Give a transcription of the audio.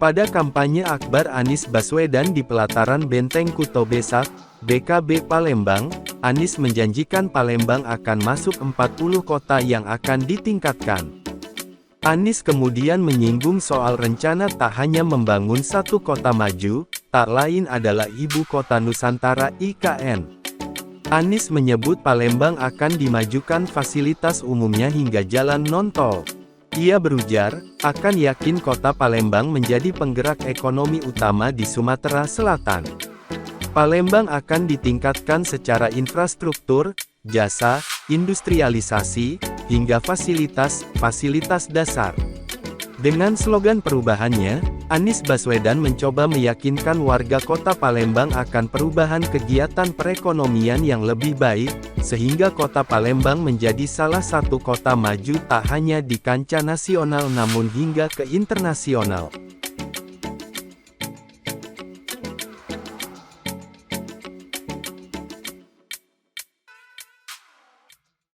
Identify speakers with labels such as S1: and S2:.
S1: Pada kampanye akbar Anies Baswedan di pelataran Benteng Kuto Besak, BKB Palembang, Anies menjanjikan Palembang akan masuk 40 kota yang akan ditingkatkan. Anies kemudian menyinggung soal rencana tak hanya membangun satu kota maju, tak lain adalah Ibu Kota Nusantara (IKN). Anies menyebut Palembang akan dimajukan fasilitas umumnya hingga jalan non-tol. Ia berujar, akan yakin kota Palembang menjadi penggerak ekonomi utama di Sumatera Selatan. Palembang akan ditingkatkan secara infrastruktur, jasa, industrialisasi, hingga fasilitas dasar. Dengan slogan perubahannya, Anies Baswedan mencoba meyakinkan warga kota Palembang akan perubahan kegiatan perekonomian yang lebih baik, sehingga kota Palembang menjadi salah satu kota maju tak hanya di kancah nasional namun hingga ke internasional.